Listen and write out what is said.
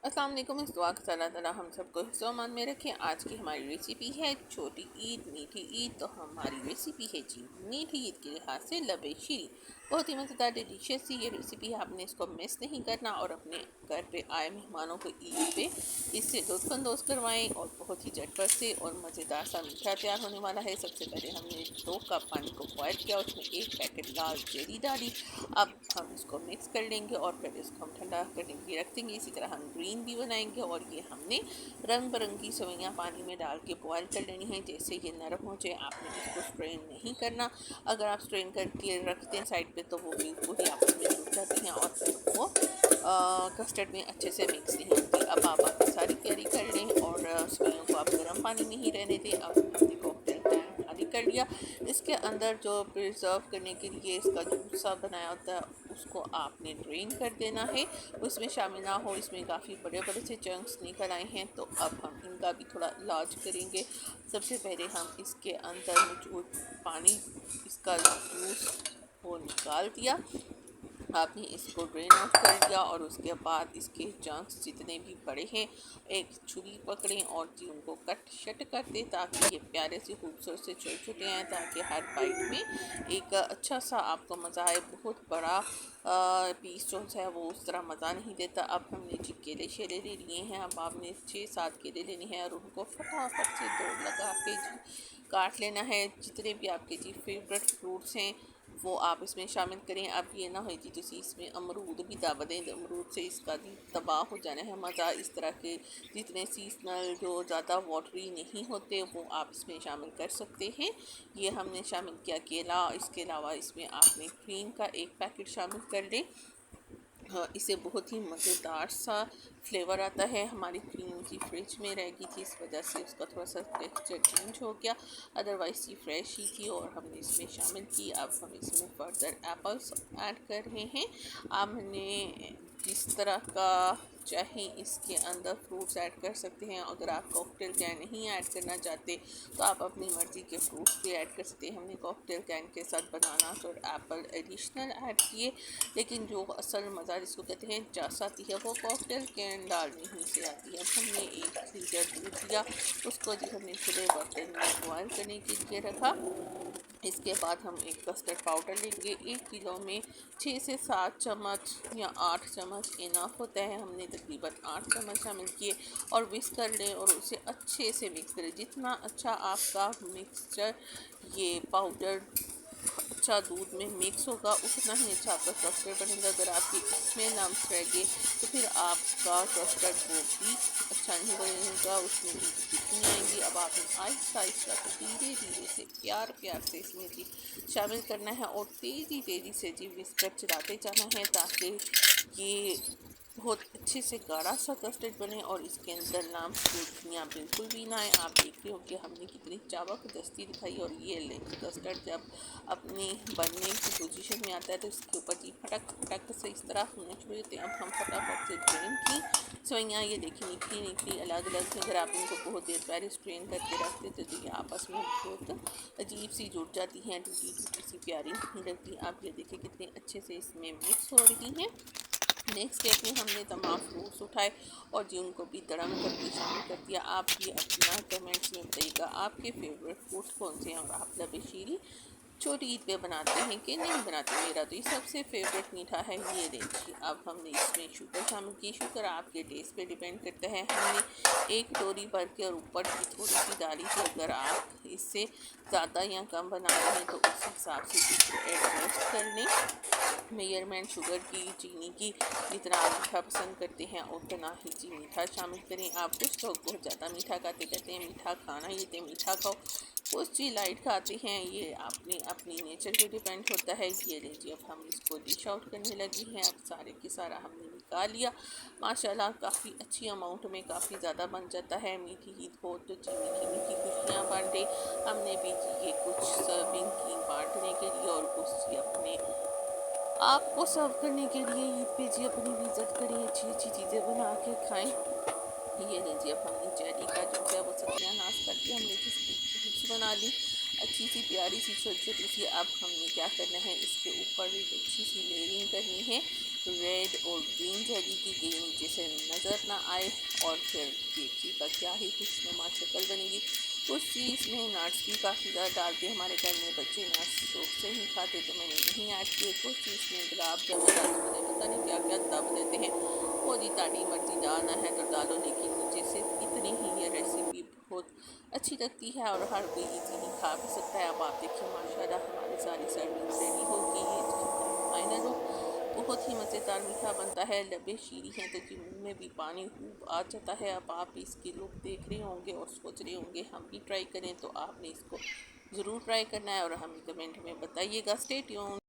अस्सलाम वालेकुम। इस दुआ का अल्लाह ताला हम सबको हिफ्ज़-ओ-अमान में रखें। आज की हमारी रेसिपी है छोटी ईद मीठी ईद। तो हमारी रेसिपी है जी मीठी ईद के लिहाज से लबे शीरी। बहुत ही मज़ेदार डिलीशियस सी ये रेसिपी है, आपने इसको मिस नहीं करना और अपने घर पे आए मेहमानों को ईद पे इससे लुत्फ़अंदोज़ करवाएं। और बहुत ही झटपट से और मज़ेदार सा मीठा तैयार होने वाला है। सबसे पहले हमने 2 कप पानी को बॉयल किया, उसमें 1 पैकेट लाल जेली डाली। अब हम इसको मिक्स कर लेंगे और फिर इसको हम ठंडा करने के लिए रख देंगे। इसी तरह हम ग्रीन भी बनाएंगे और ये हमने रंग बिरंगी सेवइयाँ पानी में डाल के बॉयल कर लेनी है। जैसे ये नरम हो जाए, आपने इसको स्ट्रेन नहीं करना। अगर आप स्ट्रेन करके रखते हैं साइड पे तो वो बिल्कुल ही आपस में जुड़ जाती हैं और फिर वो कस्टर्ड में अच्छे से मिक्स नहीं होती। अब आप आपकी सारी तैयारी कर लें और सेवइयों को आप गर्म पानी में ही रहने दें। अब हमने कॉकटेल पैन खाली कर लिया। इसके अंदर जो प्रिजर्व करने के लिए इसका जूस सा बनाया होता है उसको आपने ड्रेन कर देना है, उसमें शामिल ना हो। इसमें काफ़ी बड़े बड़े से चंक्स निकल आए हैं, तो अब हम इनका भी थोड़ा इलाज करेंगे। सबसे पहले हम इसके अंदर मौजूद पानी, इसका जूस वो निकाल दिया। आपने इसको ड्रेन आउट कर दिया और उसके बाद इसके चंक्स जितने भी बड़े हैं एक छुरी पकड़ें और जी उनको कट शट कर दें ताकि ये प्यारे से खूबसूरत से छोटे छोटे आएँ, ताकि हर बाइट में एक अच्छा सा आपको मज़ा आए। बहुत बड़ा पीस जो है वो उस तरह मज़ा नहीं देता। अब हमने जी केले शेले ले लिए हैं। अब आपने 6-7 केले लेने हैं और उनको फटाफट से दौड़ लगा के जी काट लेना है। जितने भी आपके जी फेवरेट फ्रूट्स हैं वो आप इसमें शामिल करें। अब ये ना हो जी तुसी इसमें अमरूद भी दब दें, अमरूद से इसका भी तबाह हो जाना है मज़ा। इस तरह के जितने सीजनल जो ज़्यादा वाटरी नहीं होते वो आप इसमें शामिल कर सकते हैं। ये हमने शामिल किया केला। इसके अलावा इसमें आपने क्रीम का 1 पैकेट शामिल कर लें। हाँ, इससे बहुत ही मज़ेदार सा फ्लेवर आता है। हमारी क्रीम की फ्रिज में रह गई थी, इस वजह से उसका थोड़ा सा टेक्सचर चेंज हो गया, अदरवाइज़ ये फ्रेश ही थी और हमने इसमें शामिल की। अब हम इसमें फर्दर एप्पल्स ऐड कर रहे हैं। आपने जिस तरह का चाहे इसके अंदर फ्रूट्स ऐड कर सकते हैं। अगर आप कॉकटेल कैन नहीं ऐड करना चाहते तो आप अपनी मर्ज़ी के फ्रूट्स भी ऐड कर सकते हैं। हमने कॉकटेल कैन के साथ बनानास और एप्पल एडिशनल ऐड किए, लेकिन जो असल मज़ा जिसको कहते हैं जस आती है वो कॉकटेल कैन डालने ही से आती है। अब हमने 1 लीटर दूध लिया, उसको जी हमने खुले बर्तन में बॉयल करने के लिए रखा। इसके बाद हम एक कस्टर्ड पाउडर लेंगे। 1 किलो में 6 से 7 चम्मच या 8 चम्मच इनफ होता है। हमने तकरीबन 8 चम्मच शामिल किए और विस्क कर लें और उसे अच्छे से मिक्स करें। जितना अच्छा आपका मिक्सचर ये पाउडर अच्छा दूध में मिक्स होगा उतना ही अच्छा आपका कस्टर्ड बनेगा। अगर आपके इसमें लम्स रह गए तो फिर आपका कस्टर्ड वो भी अच्छा नहीं बनेगा, उसमें भी दिक्कत नहीं आएंगी। अब आपने आहिस्ता आहिस्ता तो धीरे धीरे से प्यार प्यार से इसमें जी शामिल करना है और तेज़ी तेज़ी से जी विस्कर चलाते जाना है ताकि ये बहुत अच्छे से गाढ़ा सा कस्टर्ड बने और इसके अंदर लम्स टूटियाँ बिल्कुल भी ना आए। आप देख रहे हो कि हमने कितनी चावक दस्ती दिखाई और ये ले कस्टर्ड जब अपने बनने की पोजीशन में आता है तो इसके ऊपर जी फटक फटक से इस तरह होने शुरू होते हैं। अब हम फटाफट से ड्रेन की सेवइयाँ ये देखिए निकली निकली अलग अलग से। अगर आप इनको बहुत देर पहले स्ट्रेन करके रखते तो ये आपस में बहुत अजीब सी जुड़ जाती हैं, टूटी टूटी सी प्यारी नहीं लगती। आप ये देखिए कितने अच्छे से इसमें मिक्स हो रही हैं। नेक्स्ट स्टेप में हमने तमाम फ्रूट्स उठाए और जी उनको भी दरम करके शामिल कर दिया। आप ये अपना कमेंट्स में बताइएगा आपके फेवरेट फ्रूट्स कौन से हैं और आप लबेशीरी छोटी ईद पे बनाते हैं कि नहीं बनाते। मेरा तो ये सबसे फेवरेट मीठा है, ये देखिए। अब हमने इसमें शुगर शामिल की। शुगर आपके टेस्ट पे डिपेंड करता है। हमने 1 कटोरी भर के और ऊपर की थोड़ी सी डाली थी। अगर आप इससे ज़्यादा या कम बना रहे हैं तो उस हिसाब से इसको एडजस्ट कर लें। मेजरमेंट शुगर की चीनी की जितना आप मीठा पसंद करते हैं उतना ही जी मीठा शामिल करें। आप कुछ लोग बहुत ज़्यादा मीठा खाते कहते हैं मीठा खाना ये तो मीठा खाओ, कुछ जी लाइट खाते हैं, ये अपनी नेचर पे डिपेंड होता है। ये लीजिए अब हम इसको डिश आउट करने लगी हैं। अब सारे के सारा हमने निकाल लिया। माशाल्लाह काफ़ी अच्छी अमाउंट में काफ़ी ज़्यादा बन जाता है। मीठी ईद हो तो जी मीठी मीठी खुशियाँ बांटे। हमने भी जी ये कुछ सर्विंग की बांटने के लिए और कुछ जी अपने आपको सर्व करने के लिए ईद पे जी अपनी विज़िट करें, अच्छी अच्छी चीज़ें बना के खाएं। ये लीजिए अब हमने चेरी का जूस है वो सत्यानाश करके हमने जिसकी चिप्स बना ली अच्छी सी प्यारी सी छोटी छोटी सी। अब हमने क्या करना है इसके ऊपर एक अच्छी सी लेयरिंग करनी है। रेड और ग्रीन जेली की कहीं नीचे से नज़र ना आए और फिर देखिएगा क्या ही खुशनुमा शक्ल बनेगी। कुछ चीज़ में नट्स भी काफ़ी ज़्यादा डालते हैं, हमारे घर में बच्चे नट्स शौक से ही खाते तो मैंने नहीं ऐड किए। कुछ चीज़ में गुलाब जामुन डालते, मुझे पता नहीं क्या क्या दब देते हैं। वो जी ताड़ी मर्जी डालना है तो डालो, लेकिन मुझे सिर्फ इतनी ही ये रेसिपी बहुत अच्छी लगती है और हर कोई इजीली खा भी सकता है। अब आप देखिए माशाल्लाह हमारी सारी सर्विंग रेडी हो गई है। तो हमारा फाइनल लुक बहुत ही मज़ेदार मीठा बनता है, लबे शीरी हैं तो कि मुंह में भी पानी खूब आ जाता है। अब आप इसकी लुक देख रहे होंगे और सोच रहे होंगे हम भी ट्राई करें, तो आपने इसको ज़रूर ट्राई करना है और हमें कमेंट में बताइएगा। Stay tuned.